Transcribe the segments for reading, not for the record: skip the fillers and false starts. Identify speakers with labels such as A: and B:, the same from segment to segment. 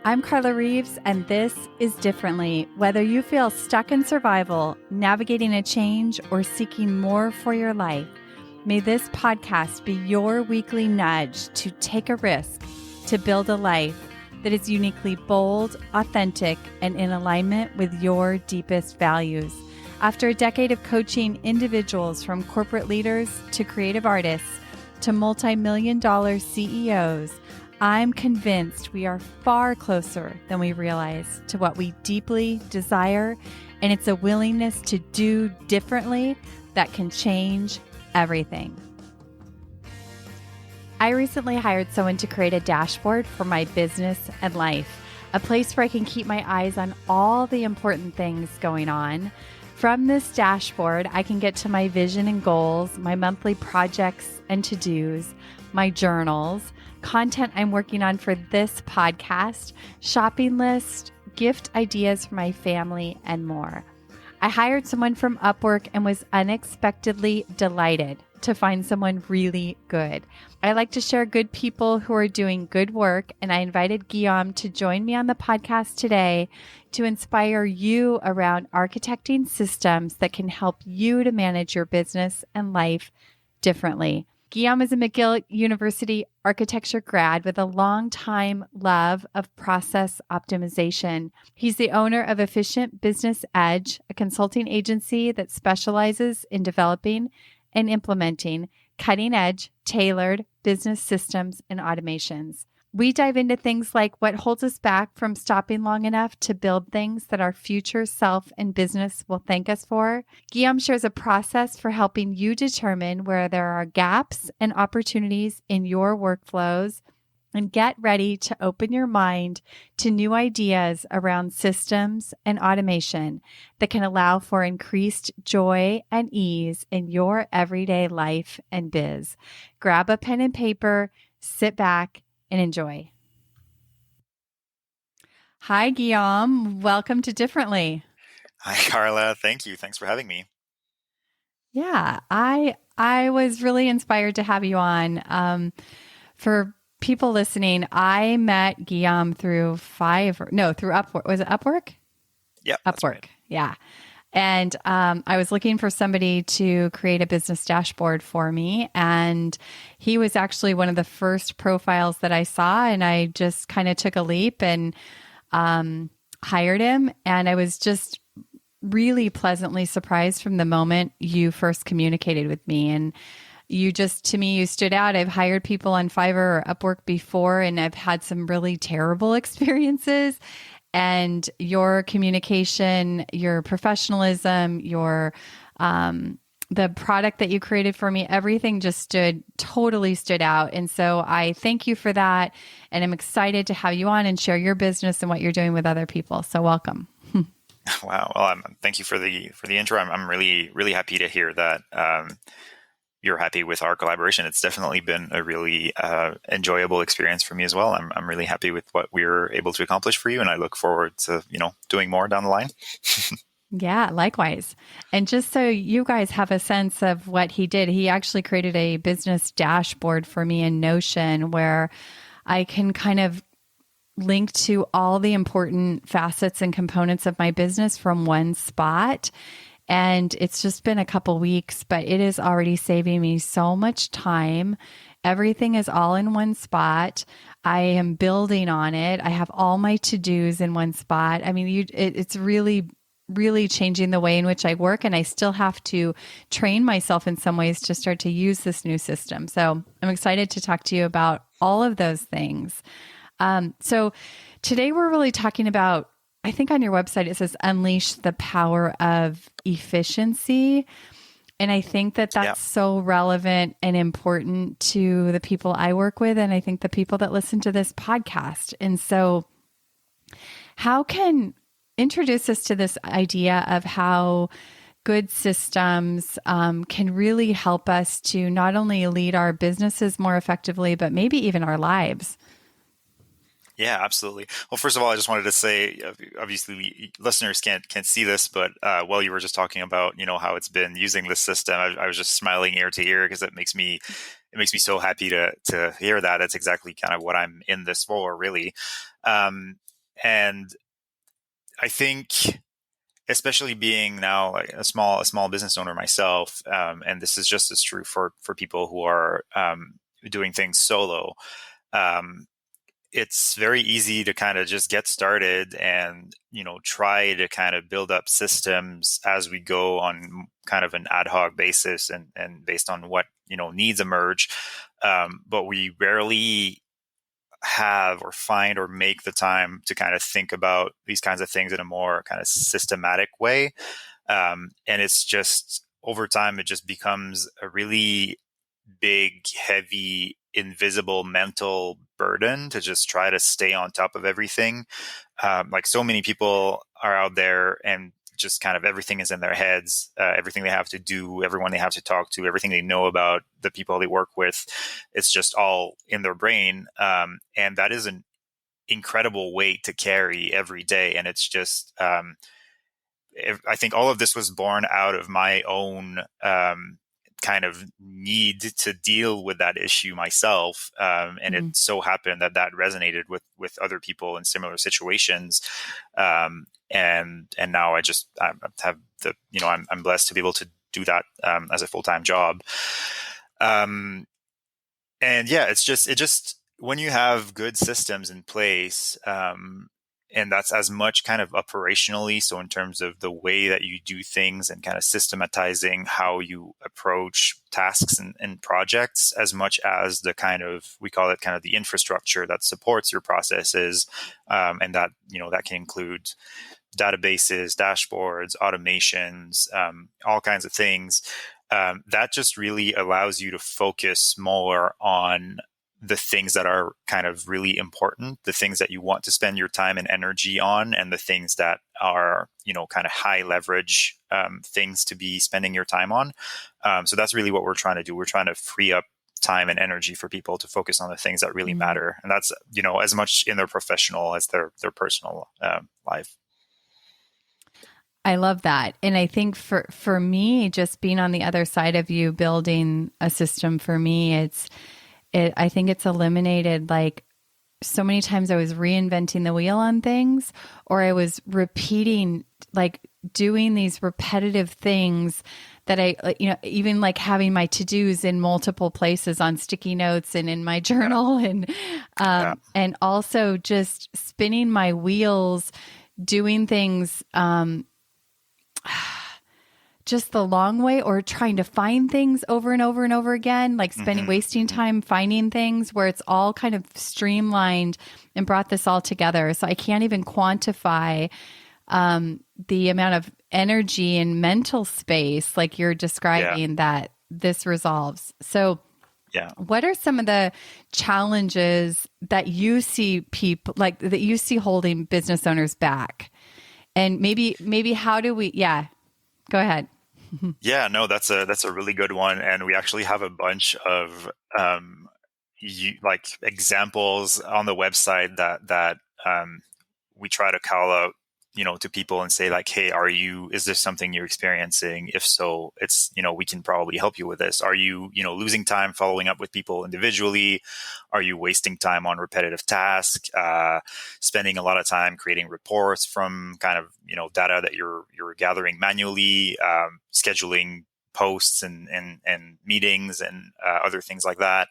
A: I'm Carla Reeves, and this is Differently. Whether you feel stuck in survival, navigating a change, or seeking more for your life, may this podcast be your weekly nudge to take a risk, to build a life that is uniquely bold, authentic, and in alignment with your deepest values. After a decade of coaching individuals from corporate leaders to creative artists to multi-million-dollar CEOs, I'm convinced we are far closer than we realize to what we deeply desire, and it's a willingness to do differently that can change everything. I recently hired someone to create a dashboard for my business and life, a place where I can keep my eyes on all the important things going on. From this dashboard, I can get to my vision and goals, my monthly projects and to-dos, my journals, content I'm working on for this podcast, shopping list, gift ideas for my family, and more. I hired someone from Upwork and was unexpectedly delighted to find someone really good. I like to share good people who are doing good work, and I invited Guillaume to join me on the podcast today to inspire you around architecting systems that can help you to manage your business and life differently. Guillaume is a McGill University architecture grad with a long-time love of process optimization. He's the owner of Efficient Business Edge, a consulting agency that specializes in developing and implementing cutting-edge, tailored business systems and automations. We dive into things like what holds us back from stopping long enough to build things that our future self and business will thank us for. Guillaume shares a process for helping you determine where there are gaps and opportunities in your workflows, and get ready to open your mind to new ideas around systems and automation that can allow for increased joy and ease in your everyday life and biz. Grab a pen and paper, sit back, and enjoy. Hi, Guillaume. Welcome to Differently.
B: Hi, Carla. Thank you. Thanks for having me.
A: Yeah, I was really inspired to have you on. For people listening, I met Guillaume through Upwork. Was it Upwork?
B: Yeah,
A: Upwork.
B: Right.
A: Yeah. And I was looking for somebody to create a business dashboard for me. And he was actually one of the first profiles that I saw. And I just kind of took a leap and hired him. And I was just really pleasantly surprised from the moment you first communicated with me. And to me, you stood out. I've hired people on Fiverr or Upwork before, and I've had some really terrible experiences. And your communication, your professionalism, the product that you created for me, everything just totally stood out. And so I thank you for that. And I'm excited to have you on and share your business and what you're doing with other people. So welcome.
B: Wow. Well, thank you for the intro. I'm really, really happy to hear that you're happy with our collaboration. It's definitely been a really enjoyable experience for me as well. I'm really happy with what we were able to accomplish for you, and I look forward to doing more down the line.
A: Yeah, likewise. And just so you guys have a sense of what he did, he actually created a business dashboard for me in Notion where I can kind of link to all the important facets and components of my business from one spot. And it's just been a couple weeks, but it is already saving me so much time. Everything is all in one spot. I am building on it. I have all my to-dos in one spot. I mean, it's really, really changing the way in which I work. And I still have to train myself in some ways to start to use this new system. So I'm excited to talk to you about all of those things. So today we're really talking about, I think on your website, it says unleash the power of efficiency. And I think that's so relevant and important to the people I work with. And I think the people that listen to this podcast. And so introduce us to this idea of how good systems can really help us to not only lead our businesses more effectively, but maybe even our lives.
B: Yeah, absolutely. Well, first of all, I just wanted to say, obviously, listeners can't see this, but while you were just talking about, how it's been using this system, I was just smiling ear to ear because it makes me so happy to hear that. It's exactly kind of what I'm in this for, really. And I think, especially being now like a small business owner myself, and this is just as true for people who are doing things solo. Um, it's very easy to kind of just get started and, try to kind of build up systems as we go on kind of an ad hoc basis and based on what, needs emerge. But we rarely have or find or make the time to kind of think about these kinds of things in a more kind of systematic way. And it's just over time, it just becomes a really big, heavy, invisible mental burden to just try to stay on top of everything. Like so many people are out there and just kind of everything is in their heads, everything they have to do, everyone they have to talk to, everything they know about the people they work with, it's just all in their brain. And that is an incredible weight to carry every day. And it's just, I think all of this was born out of my own kind of need to deal with that issue myself. And it so happened that resonated with other people in similar situations. And now I have I'm blessed to be able to do that as a full-time job. And yeah, it just when you have good systems in place, and that's as much kind of operationally, so in terms of the way that you do things and kind of systematizing how you approach tasks and projects, as much as the kind of, we call it kind of the infrastructure that supports your processes, and that that can include databases, dashboards, automations, all kinds of things. That just really allows you to focus more on the things that are kind of really important, the things that you want to spend your time and energy on, and the things that are, kind of high leverage things to be spending your time on. So that's really what we're trying to do. We're trying to free up time and energy for people to focus on the things that really matter. And that's, as much in their professional as their personal life.
A: I love that. And I think for me, just being on the other side of you, building a system for me, I think it's eliminated, like, so many times I was reinventing the wheel on things, or I was repeating, like doing these repetitive things that even like having my to-dos in multiple places on sticky notes and in my journal, and also just spinning my wheels, doing things, just the long way, or trying to find things over and over and over again, like wasting time finding things, where it's all kind of streamlined and brought this all together. So I can't even quantify the amount of energy and mental space, like you're describing, that this resolves. So what are some of the challenges that you see that you see holding business owners back? And maybe how do we, go ahead.
B: Yeah, no, that's a really good one. And we actually have a bunch of examples on the website that we try to call out, to people and say, like, hey, is this something you're experiencing? If so, it's, we can probably help you with this. Are you, losing time following up with people individually? Are you wasting time on repetitive tasks? Spending a lot of time creating reports from kind of, data that you're gathering manually, scheduling posts and meetings and other things like that.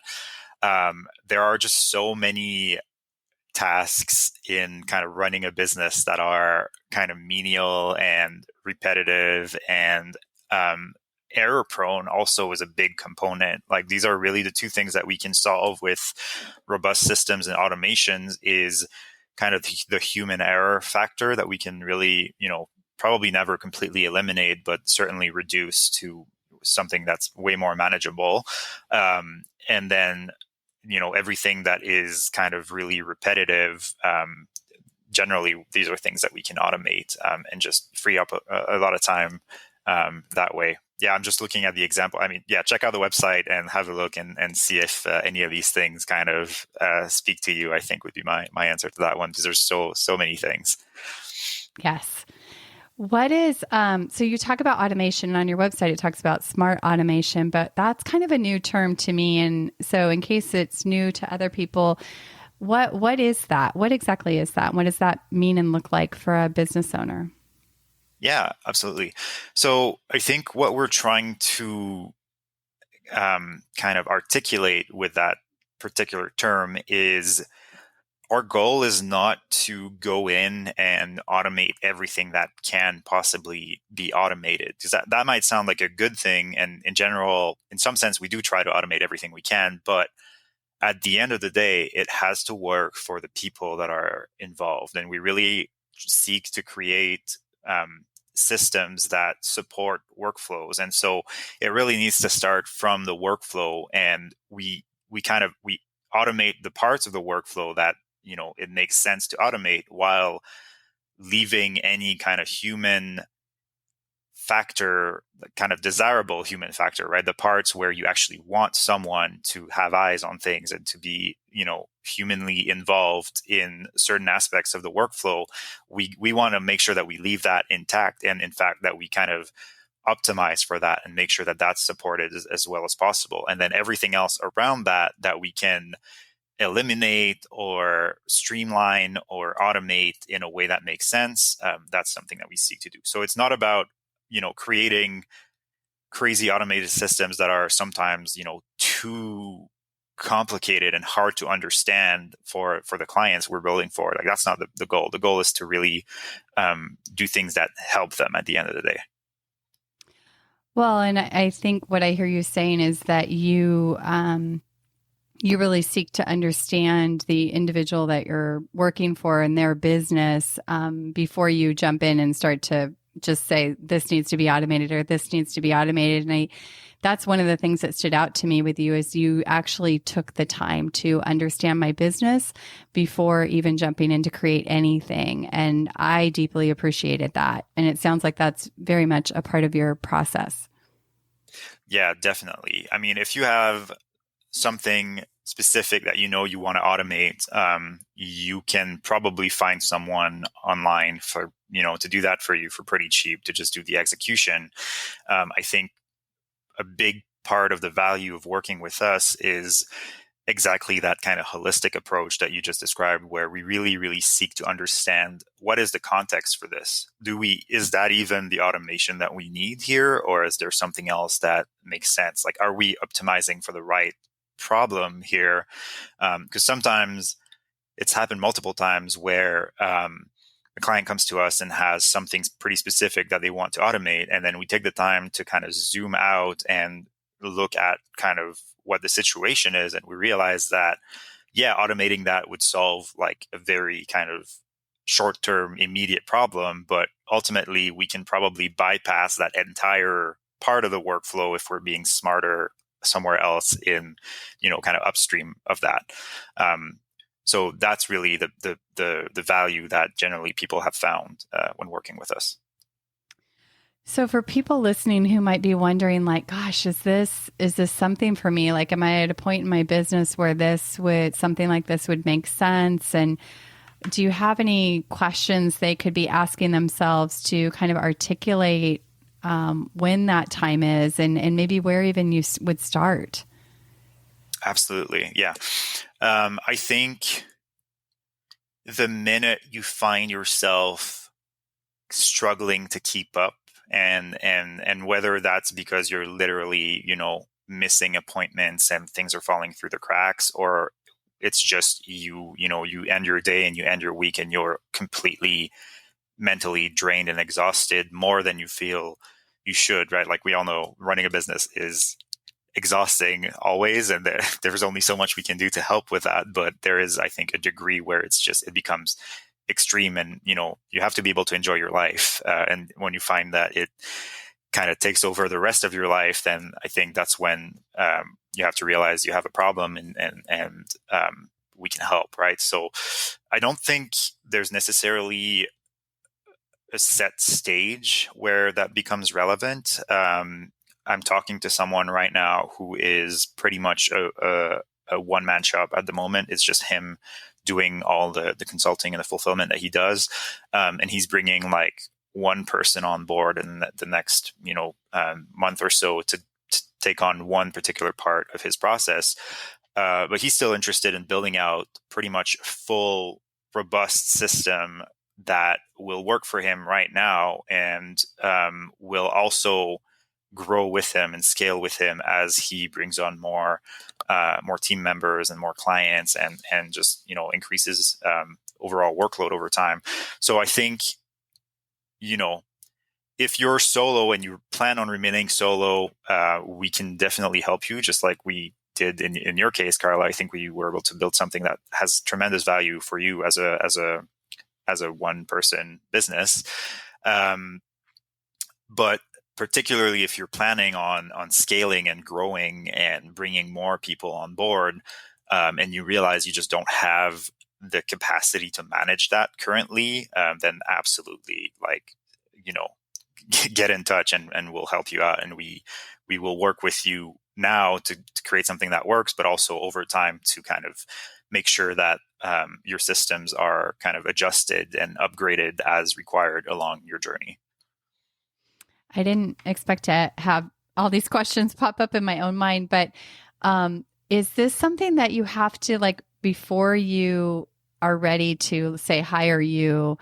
B: There are just so many tasks in kind of running a business that are kind of menial and repetitive, and error prone also is a big component. Like, these are really the two things that we can solve with robust systems and automations, is kind of the human error factor that we can really, probably never completely eliminate, but certainly reduce to something that's way more manageable. And then everything that is kind of really repetitive, generally these are things that we can automate and just free up a lot of time that way. Yeah, I'm just looking at the example. I mean, check out the website and have a look and see if any of these things kind of speak to you, I think would be my answer to that one, because there's so many things.
A: Yes. What is, so you talk about automation on your website, it talks about smart automation, but that's kind of a new term to me. And so in case it's new to other people, What is that? What exactly is that? What does that mean and look like for a business owner?
B: Yeah, absolutely. So I think what we're trying to kind of articulate with that particular term is our goal is not to go in and automate everything that can possibly be automated, because that might sound like a good thing. And in general, in some sense, we do try to automate everything we can. But at the end of the day, it has to work for the people that are involved. And we really seek to create systems that support workflows. And so it really needs to start from the workflow. And we automate the parts of the workflow that it makes sense to automate, while leaving any kind of human factor, kind of desirable human factor, right? The parts where you actually want someone to have eyes on things and to be, humanly involved in certain aspects of the workflow. We want to make sure that we leave that intact, and in fact that we kind of optimize for that and make sure that that's supported as well as possible. And then everything else around that we can eliminate or streamline or automate in a way that makes sense. That's something that we seek to do. So it's not about creating crazy automated systems that are sometimes too complicated and hard to understand for the clients we're building for. Like, that's not the goal. The goal is to really do things that help them at the end of the day.
A: Well, and I think what I hear you saying is that you really seek to understand the individual that you're working for and their business before you jump in and start to just say, this needs to be automated or this needs to be automated. And that's one of the things that stood out to me with you, is you actually took the time to understand my business before even jumping in to create anything. And I deeply appreciated that. And it sounds like that's very much a part of your process.
B: Yeah, definitely. I mean, if you have something specific that you want to automate, you can probably find someone online for to do that for you for pretty cheap, to just do the execution. I think a big part of the value of working with us is exactly that kind of holistic approach that you just described, where we really, really seek to understand what is the context for this. Is that even the automation that we need here, or is there something else that makes sense? Like, are we optimizing for the right problem here? Because sometimes it's happened multiple times where the client comes to us and has something pretty specific that they want to automate, and then we take the time to kind of zoom out and look at kind of what the situation is, and we realize that automating that would solve like a very kind of short-term immediate problem, but ultimately we can probably bypass that entire part of the workflow if we're being smarter somewhere else in kind of upstream of that. So that's really the value that generally people have found when working with us.
A: So for people listening who might be wondering, like, gosh, is this something for me? Like, am I at a point in my business where something like this would make sense? And do you have any questions they could be asking themselves to kind of articulate when that time is, and maybe where even you would start?
B: Absolutely. Yeah. I think the minute you find yourself struggling to keep up, and whether that's because you're literally, missing appointments and things are falling through the cracks, or it's just you end your day and you end your week and you're completely mentally drained and exhausted more than you feel you should, right? Like, we all know running a business is exhausting always, and there's only so much we can do to help with that. But there is, I think, a degree where it becomes extreme, and you have to be able to enjoy your life. And when you find that it kind of takes over the rest of your life, then I think that's when you have to realize you have a problem, and we can help, right? So I don't think there's necessarily a set stage where that becomes relevant. I'm talking to someone right now who is pretty much a one-man shop at the moment. It's just him doing all the consulting and the fulfillment that he does. And he's bringing like one person on board in the next, month or so to take on one particular part of his process. but he's still interested in building out pretty much full, robust system that will work for him right now, and will also grow with him and scale with him as he brings on more team members and more clients, and just increases overall workload over time. So I think if you're solo and you plan on remaining solo, we can definitely help you, just like we did in your case, Carla. I think we were able to build something that has tremendous value for you as a one person business. But particularly if you're planning on scaling and growing and bringing more people on board, and you realize you just don't have the capacity to manage that currently, then absolutely, get in touch, and we'll help you out, and we will work with you now to create something that works, but also over time to kind of make sure that your systems are kind of adjusted and upgraded as required along your journey.
A: I didn't expect to have all these questions pop up in my own mind, but is this something that you have to, like, before you are ready to, say, hire you,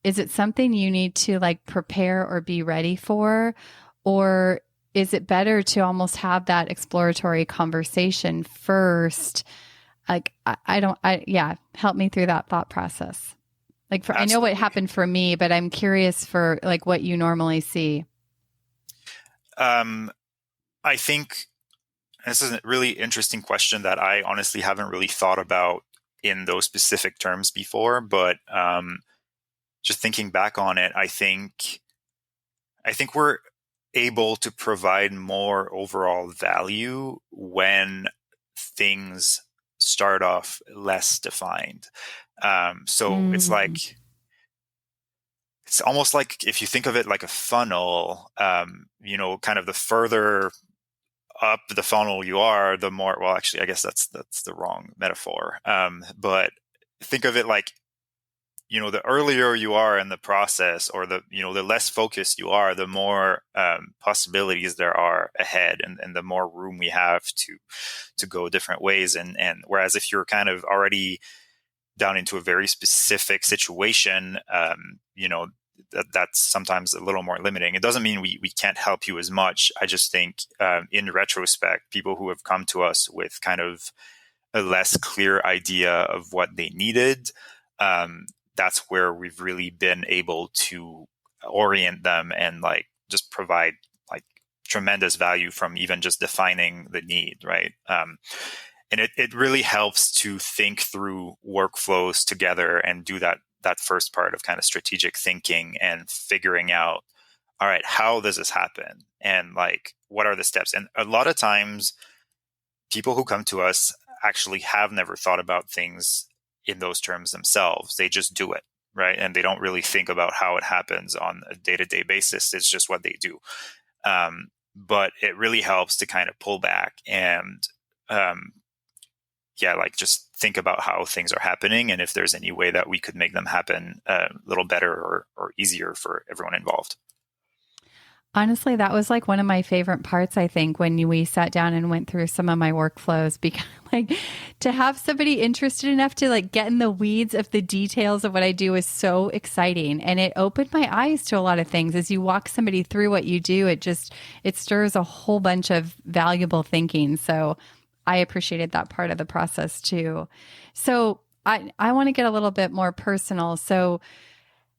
A: is it something you need to, like, prepare or be ready for? Or is it better to almost have that exploratory conversation first? Like, help me through that thought process. Like, I know what happened for me, but I'm curious for, like, what you normally see.
B: I think this is a really interesting question that I honestly haven't really thought about in those specific terms before, but just thinking back on it, I think we're able to provide more overall value when things start off less defined. So it's like, it's almost like, if you think of it like a funnel, kind of the further up the funnel you are, the more, well, actually, I guess that's the wrong metaphor. But think of it like, the earlier you are in the process, or the less focused you are, the more possibilities there are ahead, and the more room we have to go different ways. And whereas if you're kind of already down into a very specific situation, that's sometimes a little more limiting. It doesn't mean we can't help you as much. I just think in retrospect, people who have come to us with kind of a less clear idea of what they needed, that's where we've really been able to orient them and, like, just provide, like, tremendous value from even just defining the need, right? And it really helps to think through workflows together and do that first part of kind of strategic thinking and figuring out, all right, how does this happen? And, like, what are the steps? And a lot of times people who come to us actually have never thought about things in those terms themselves. They just do it, right? And they don't really think about how it happens on a day-to-day basis. It's just what they do. But it really helps to kind of pull back and, just think about how things are happening, and if there's any way that we could make them happen a little better or easier for everyone involved.
A: Honestly, that was, like, one of my favorite parts, I think, when we sat down and went through some of my workflows, because, like, to have somebody interested enough to, like, get in the weeds of the details of what I do is so exciting. And it opened my eyes to a lot of things. As you walk somebody through what you do, it stirs a whole bunch of valuable thinking. So I appreciated that part of the process too. So I want to get a little bit more personal. So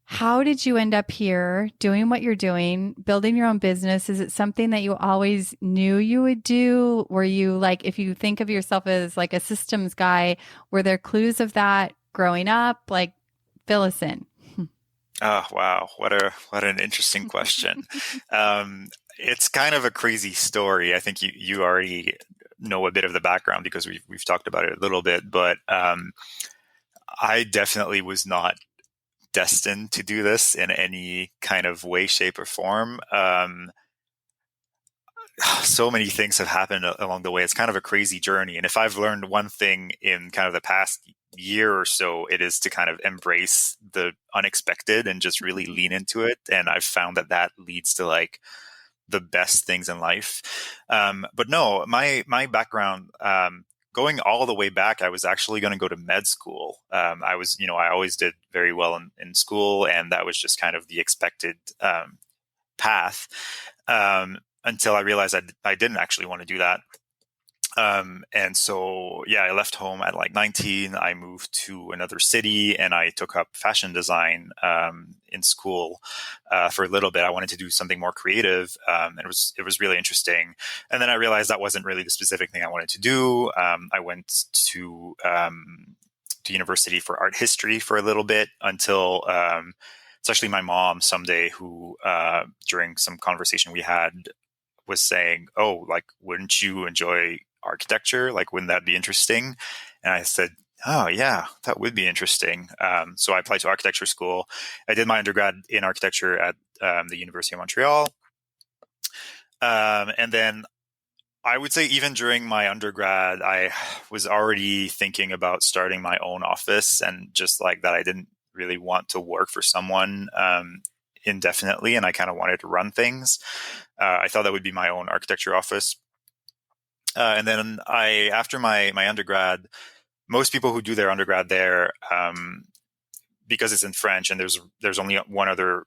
A: how did you end up here doing what you're doing, building your own business? Is it something that you always knew you would do? Were you, like, if you think of yourself as, like, a systems guy, were there clues of that growing up? Like, fill us in.
B: Oh, wow. What an interesting question. It's kind of a crazy story. I think you already know a bit of the background because we've talked about it a little bit, but I definitely was not destined to do this in any kind of way, shape, or form. So many things have happened along the way. It's kind of a crazy journey. And if I've learned one thing in kind of the past year or so, it is to kind of embrace the unexpected and just really lean into it. And I've found that leads to, like, the best things in life. But no, my background, going all the way back, I was actually going to go to med school. I always did very well in school, and that was just kind of the expected path, until I realized I didn't actually want to do that. And so, yeah, I left home at like 19. I moved to another city and I took up fashion design in school for a little bit. I wanted to do something more creative, and it was really interesting. And then I realized that wasn't really the specific thing I wanted to do. I went to university for art history for a little bit until it's actually my mom someday who, during some conversation we had, was saying, "Oh, like, wouldn't you enjoy architecture? Like, wouldn't that be interesting?" And I said, "Oh, yeah, that would be interesting." So I applied to architecture school. I did my undergrad in architecture at the University of Montreal. And then I would say even during my undergrad, I was already thinking about starting my own office, and just like that, I didn't really want to work for someone indefinitely, and I kind of wanted to run things. I thought that would be my own architecture office. And then after my undergrad, most people who do their undergrad there, because it's in French, and there's only one other,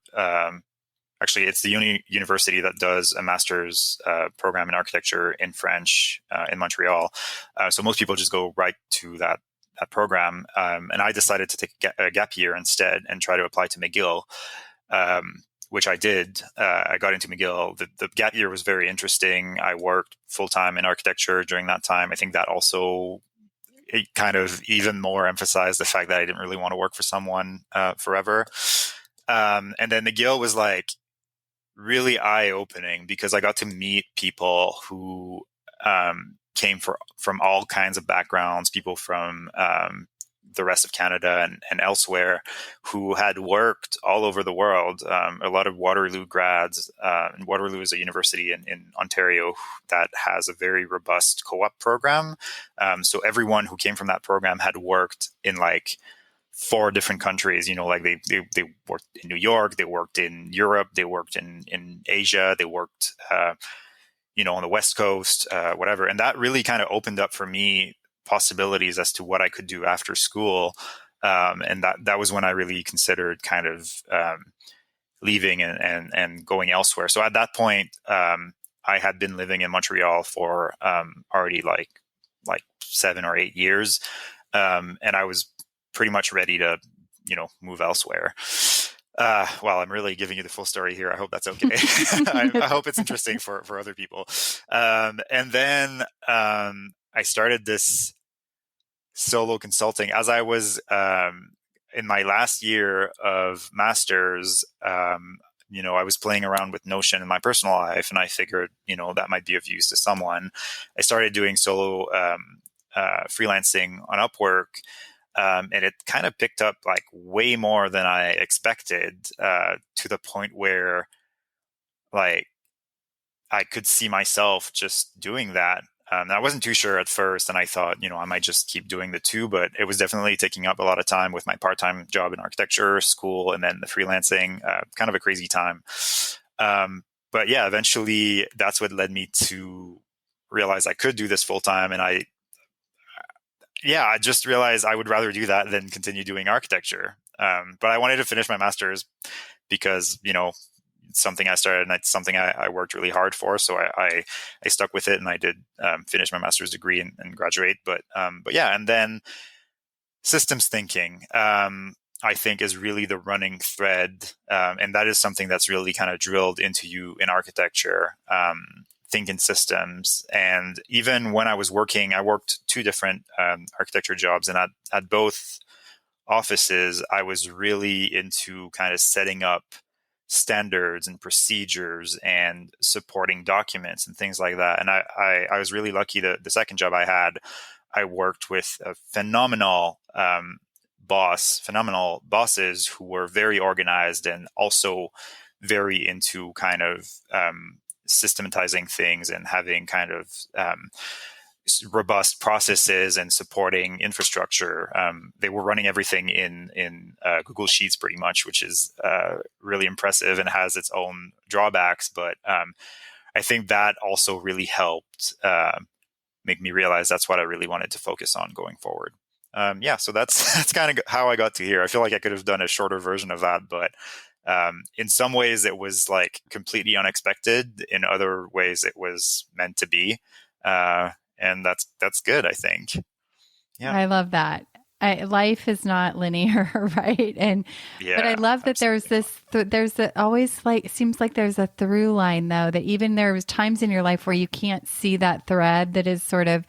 B: actually it's the university that does a master's program in architecture in French in Montreal. So most people just go right to that program. And I decided to take a gap year instead and try to apply to McGill. Which I did. I got into McGill. The gap year was very interesting. I worked full-time in architecture during that time. I think that also, it kind of even more emphasized the fact that I didn't really want to work for someone forever. And then McGill was like really eye-opening because I got to meet people who came from all kinds of backgrounds, people from the rest of Canada and elsewhere, who had worked all over the world. A lot of Waterloo grads, and Waterloo is a university in Ontario that has a very robust co-op program. So everyone who came from that program had worked in like 4 different countries. Like they worked in New York, they worked in Europe, they worked in Asia, they worked on the West Coast, whatever. And that really kind of opened up for me possibilities as to what I could do after school. And that was when I really considered kind of leaving and going elsewhere. So at that point, I had been living in Montreal for already like 7 or 8 years. And I was pretty much ready to, move elsewhere. Well, I'm really giving you the full story here. I hope that's okay. I hope it's interesting for other people. And then I started this solo consulting as I was in my last year of master's. I was playing around with Notion in my personal life, and I figured, that might be of use to someone. I started doing solo freelancing on Upwork. And it kind of picked up like way more than I expected, to the point where like I could see myself just doing that. I wasn't too sure at first, and I thought, I might just keep doing the two, but it was definitely taking up a lot of time with my part-time job in architecture, school, and then the freelancing. Kind of a crazy time. But yeah, eventually that's what led me to realize I could do this full-time, and I just realized I would rather do that than continue doing architecture. But I wanted to finish my master's because, it's something I started and it's something I worked really hard for. So I stuck with it, and I did finish my master's degree and graduate. But yeah, and then systems thinking, I think, is really the running thread. And that is something that's really kind of drilled into you in architecture. Thinking systems. And even when I was working, I worked 2 different architecture jobs, and at both offices, I was really into kind of setting up standards and procedures and supporting documents and things like that. And I was really lucky that the second job I had, I worked with a phenomenal bosses who were very organized and also very into kind of systematizing things and having kind of robust processes and supporting infrastructure. They were running everything in Google Sheets pretty much, which is really impressive and has its own drawbacks. But I think that also really helped make me realize that's what I really wanted to focus on going forward. Yeah, so that's that's kind of how I got to here. I feel like I could have done a shorter version of that, but in some ways it was like completely unexpected. In other ways, it was meant to be, and that's good, I think. Yeah,
A: I love that. Life is not linear, right? But I
B: yeah,
A: love that there's
B: absolutely.
A: this, there's always like, it seems like there's a through line though, that even there was times in your life where you can't see that thread that is sort of,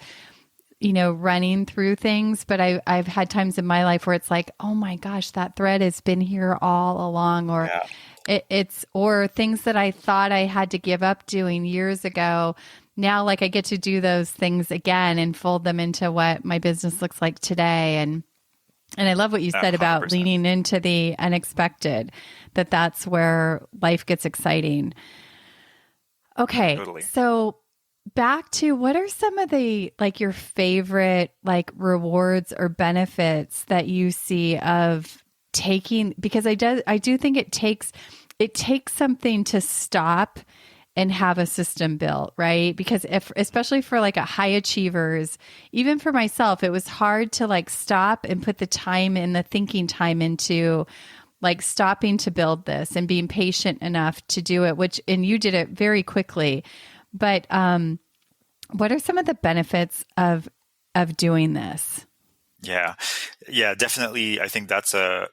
A: running through things. But I've had times in my life where it's like, oh my gosh, that thread has been here all along, or
B: Yeah,
A: or things that I thought I had to give up doing years ago. Now, like I get to do those things again and fold them into what my business looks like today. And I love what you said about
B: 100%.
A: leaning into the unexpected, that's where life gets exciting. Okay.
B: Totally.
A: So back to, what are some of the, like, your favorite like rewards or benefits that you see of taking, because I do think it takes something to stop and have a system built, right? Because if, especially for like a high achievers, even for myself, it was hard to like stop and put the time and the thinking time into like stopping to build this and being patient enough to do it, and you did it very quickly. But what are some of the benefits of doing this?
B: Yeah, yeah, definitely. I think that's a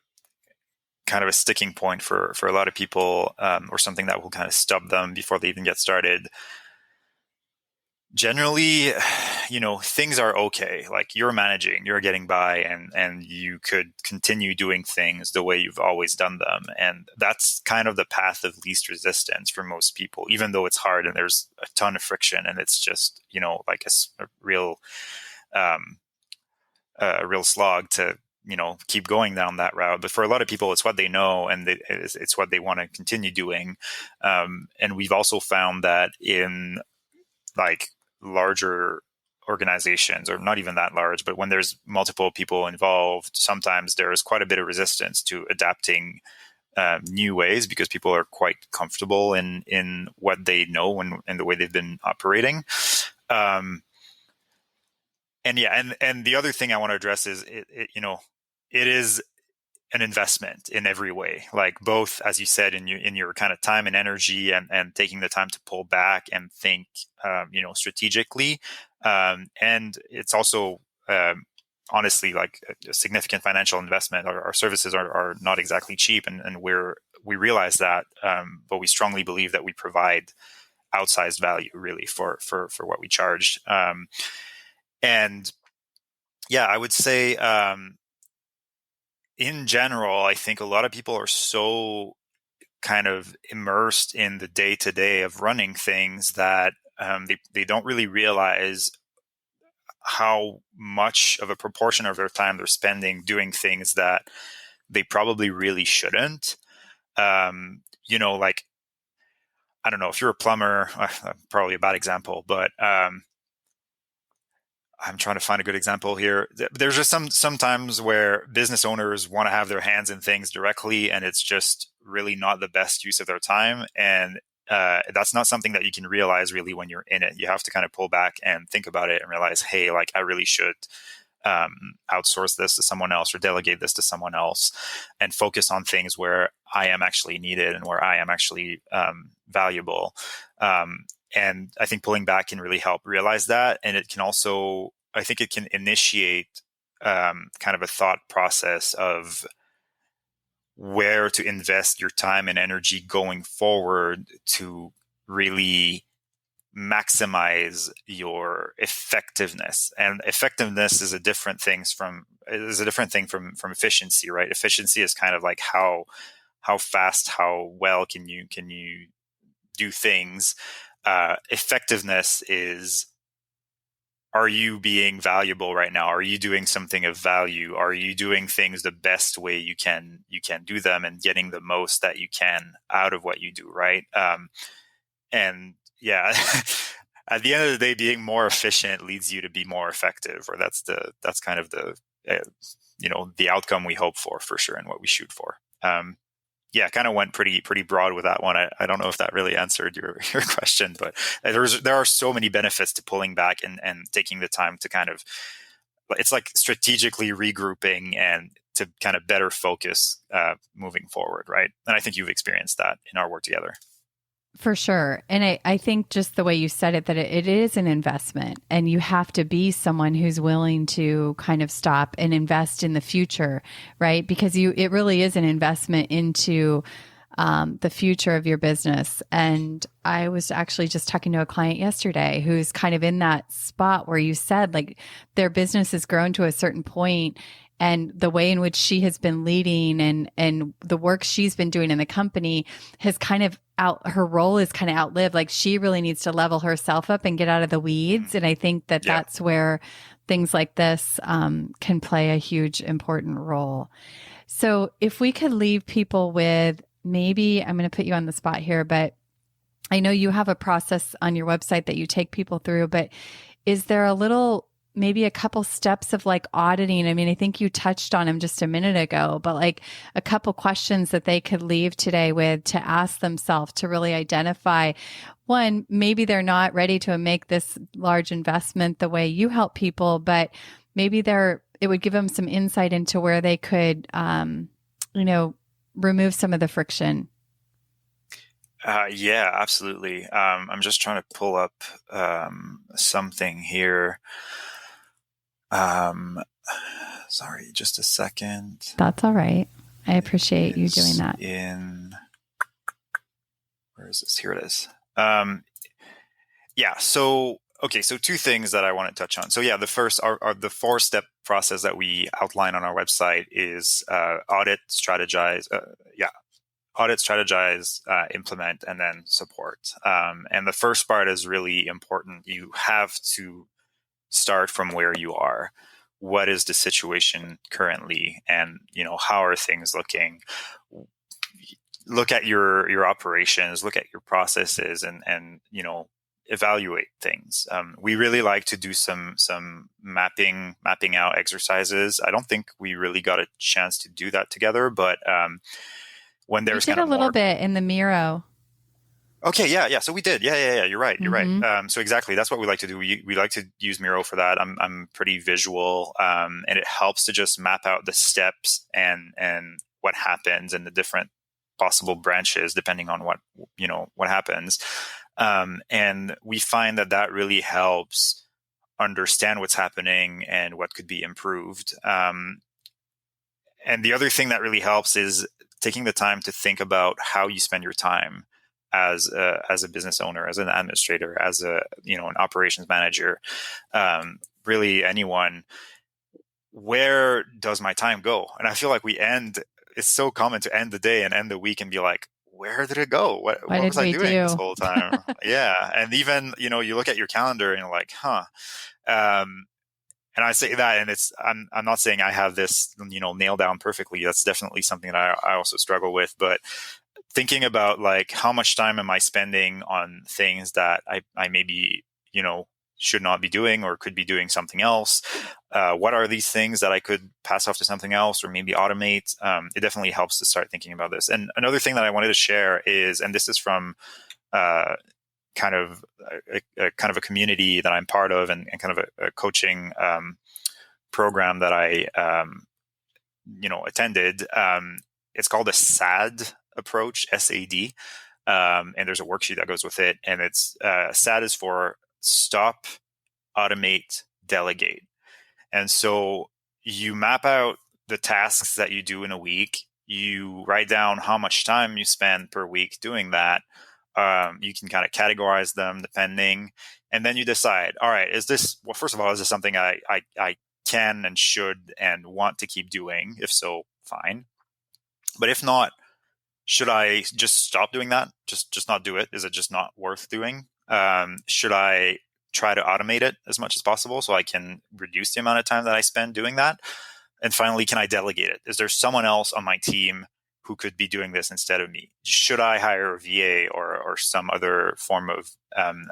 B: kind of a sticking point for a lot of people, or something that will kind of stub them before they even get started. Generally, things are okay. Like, you're managing, you're getting by, and you could continue doing things the way you've always done them. And that's kind of the path of least resistance for most people, even though it's hard and there's a ton of friction, and it's just, like a real, um, a real slog to, keep going down that route. But for a lot of people, it's what they know, and it's what they want to continue doing. And we've also found that in like larger organizations, or not even that large, but when there's multiple people involved, sometimes there is quite a bit of resistance to adapting new ways, because people are quite comfortable in what they know and the way they've been operating. Um, and yeah, and the other thing I want to address is it is an investment in every way, like both, as you said, in your kind of time and energy, and taking the time to pull back and think, strategically. And it's also, honestly, like a significant financial investment. Our services are not exactly cheap, and we realize that, but we strongly believe that we provide outsized value, really, for what we charged. And yeah, I would say, in general, I think a lot of people are so kind of immersed in the day to day of running things that, they don't really realize how much of a proportion of their time they're spending doing things that they probably really shouldn't. Like, I don't know, if you're a plumber, probably a bad example, but I'm trying to find a good example here. There's just sometimes where business owners want to have their hands in things directly, and it's just really not the best use of their time. And that's not something that you can realize really when you're in it. You have to kind of pull back and think about it and realize, hey, like, I really should outsource this to someone else, or delegate this to someone else, and focus on things where I am actually needed and where I am actually valuable. And I think pulling back can really help realize that. And it can also, I think it can initiate kind of a thought process of where to invest your time and energy going forward to really maximize your effectiveness. And effectiveness is a different thing from efficiency, right? Efficiency is kind of like how fast, how well can you do things. Effectiveness is, are you being valuable right now? Are you doing something of value? Are you doing things the best way you can do them, and getting the most that you can out of what you do, right? And yeah, at the end of the day, being more efficient leads you to be more effective, or that's kind of the the outcome we hope for sure, and what we shoot for. yeah, kind of went pretty broad with that one. I don't know if that really answered your question, but there are so many benefits to pulling back and taking the time to kind of, it's like strategically regrouping and to kind of better focus moving forward, right? And I think you've experienced that in our work together.
A: For sure. And I think just the way you said it, that it is an investment, and you have to be someone who's willing to kind of stop and invest in the future, right? Because it really is an investment into the future of your business. And I was actually just talking to a client yesterday who's kind of in that spot where you said, like, their business has grown to a certain point, and the way in which she has been leading and the work she's been doing in the company has kind of her role is kind of outlived. Like, she really needs to level herself up and get out of the weeds. And I think that that's where things like this can play a huge, important role. So if we could leave people with, maybe I'm going to put you on the spot here, but I know you have a process on your website that you take people through, but is there maybe a couple steps of like auditing? I mean, I think you touched on them just a minute ago, but like a couple questions that they could leave today with to ask themselves to really identify, one, maybe they're not ready to make this large investment the way you help people, but maybe it would give them some insight into where they could, remove some of the friction.
B: Yeah, absolutely. I'm just trying to pull up something here. Sorry, just a second.
A: That's all right. I appreciate you doing that.
B: Where is this? Here it is. Yeah. So, okay. So two things that I want to touch on. So yeah, the first are the 4-step process that we outline on our website is audit, strategize, implement, and then support. And the first part is really important. You have to start from where you are. What is the situation currently? And, how are things looking? Look at your operations, look at your processes, and evaluate things. We really like to do some mapping out exercises. I don't think we really got a chance to do that together, but when there's
A: kind of a little bit in the Miro.
B: Okay, yeah. So we did. Yeah. You're right. Right. So exactly, that's what we like to do. We like to use Miro for that. I'm pretty visual, and it helps to just map out the steps and what happens and the different possible branches depending on what happens. And we find that really helps understand what's happening and what could be improved. And the other thing that really helps is taking the time to think about how you spend your time as a business owner, as an administrator, as an operations manager, really anyone. Where does my time go? And I feel like it's so common to end the day and end the week and be like, where did it go? What was I doing this whole time? Yeah. And even, you look at your calendar and you're like, huh. And I say that, and I'm not saying I have this, nailed down perfectly. That's definitely something that I also struggle with, but thinking about like, how much time am I spending on things that I maybe, should not be doing or could be doing something else? What are these things that I could pass off to something else or maybe automate? It definitely helps to start thinking about this. And another thing that I wanted to share is, and this is from kind of a community that I'm part of, and kind of a coaching program that I attended. It's called a SAD approach, SAD, and there's a worksheet that goes with it. And it's SAD is for stop, automate, delegate. And so you map out the tasks that you do in a week. You write down how much time you spend per week doing that. You can kind of categorize them depending, and then you decide, all right, first of all, is this something I can and should and want to keep doing? If so, fine. But if not, should I just stop doing that? Just not do it? Is it just not worth doing? Should I try to automate it as much as possible so I can reduce the amount of time that I spend doing that? And finally, can I delegate it? Is there someone else on my team who could be doing this instead of me? Should I hire a VA or some other form of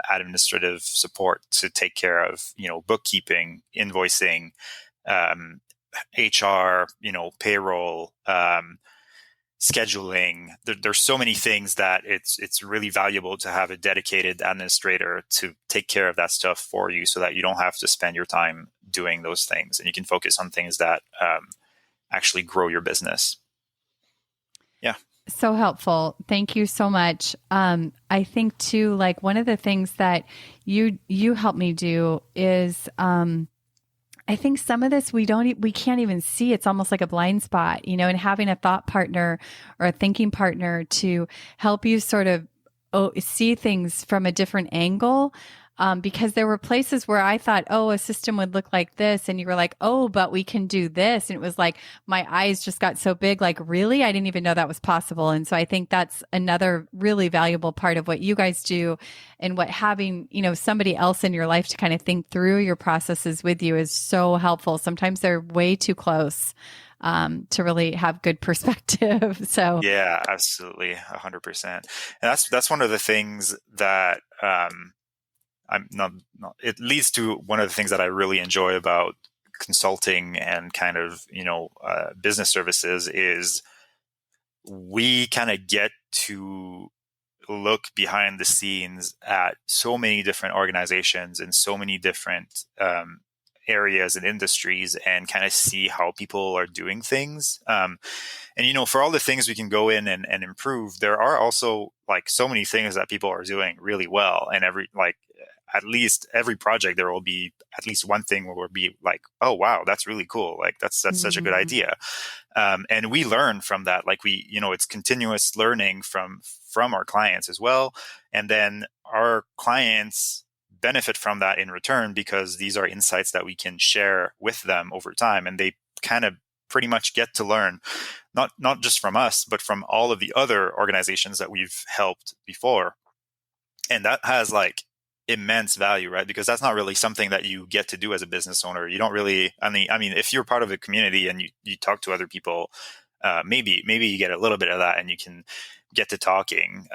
B: administrative support to take care of, bookkeeping, invoicing, HR, payroll, scheduling. There's so many things that it's really valuable to have a dedicated administrator to take care of that stuff for you, so that you don't have to spend your time doing those things, and you can focus on things that actually grow your business. Yeah.
A: So helpful. Thank you so much. I think too, like one of the things that you help me do is, I think some of this we can't even see. It's almost like a blind spot, and having a thought partner or a thinking partner to help you sort of see things from a different angle. Because there were places where I thought, a system would look like this. And you were like, but we can do this. And it was like, my eyes just got so big, like, really? I didn't even know that was possible. And so I think that's another really valuable part of what you guys do, and what having, somebody else in your life to kind of think through your processes with you is so helpful. Sometimes they're way too close to really have good perspective. So
B: yeah, absolutely. 100%. And that's one of the things that, I'm not, it leads to one of the things that I really enjoy about consulting and kind of, business services is we kind of get to look behind the scenes at so many different organizations and so many different areas and industries, and kind of see how people are doing things. And, for all the things we can go in and improve, there are also like so many things that people are doing really well. And at least every project, there will be at least one thing where we'll be like, oh, wow, that's really cool. Like that's such a good idea. And we learn from that. Like it's continuous learning from our clients as well. And then our clients benefit from that in return, because these are insights that we can share with them over time. And they kind of pretty much get to learn, not just from us, but from all of the other organizations that we've helped before. And that has like immense value, right? Because that's not really something that you get to do as a business owner. You don't really, I mean, if you're part of a community and you talk to other people, maybe you get a little bit of that and you can get to talking.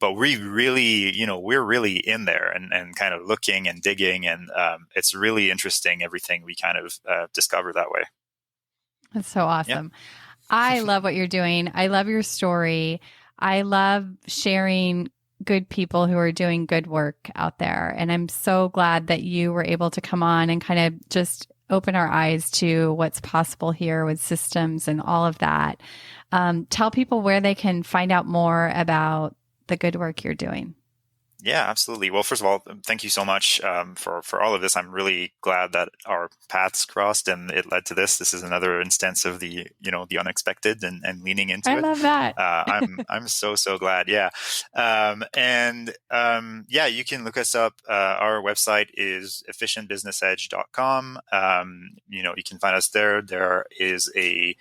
B: But we really, we're really in there and kind of looking and digging. And it's really interesting, everything we kind of discover that way.
A: That's so awesome. Yeah. I love what you're doing. I love your story. I love sharing good people who are doing good work out there. And I'm so glad that you were able to come on and kind of just open our eyes to what's possible here with systems and all of that. Tell people where they can find out more about the good work you're doing.
B: Yeah, absolutely. Well, first of all, thank you so much for all of this. I'm really glad that our paths crossed and it led to this. This is another instance of the unexpected and leaning into it.
A: I love that.
B: I'm so glad. Yeah. You can look us up. Our website is efficientbusinessedge.com. You can find us there. There is a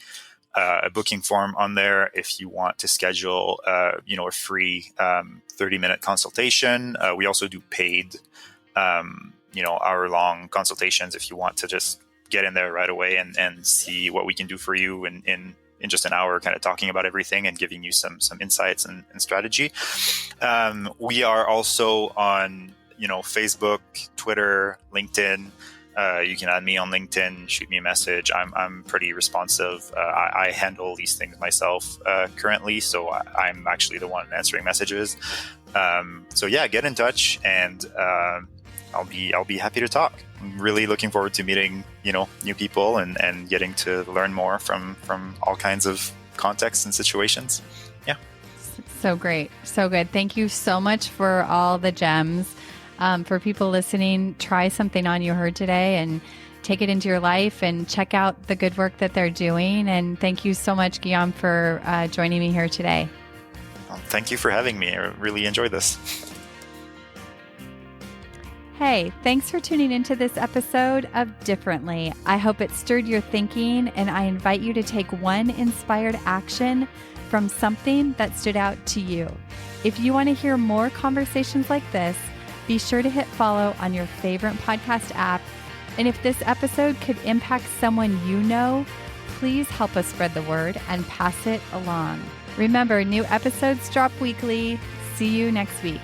B: booking form on there if you want to schedule, a free 30-minute consultation. We also do paid, hour-long consultations if you want to just get in there right away and see what we can do for you in just an hour, kind of talking about everything and giving you some insights and strategy. We are also on, Facebook, Twitter, LinkedIn. You can add me on LinkedIn, shoot me a message. I'm pretty responsive. I handle these things myself currently, so I'm actually the one answering messages. Get in touch, and I'll be happy to talk. I'm really looking forward to meeting new people and getting to learn more from all kinds of contexts and situations. Yeah.
A: So great, so good. Thank you so much for all the gems. For people listening, try something on you heard today and take it into your life and check out the good work that they're doing. And thank you so much, Guillaume, for joining me here today.
B: Well, thank you for having me. I really enjoyed this.
A: Hey, thanks for tuning into this episode of Differently. I hope it stirred your thinking, and I invite you to take one inspired action from something that stood out to you. If you want to hear more conversations like this, be sure to hit follow on your favorite podcast app. And if this episode could impact someone you know, please help us spread the word and pass it along. Remember, new episodes drop weekly. See you next week.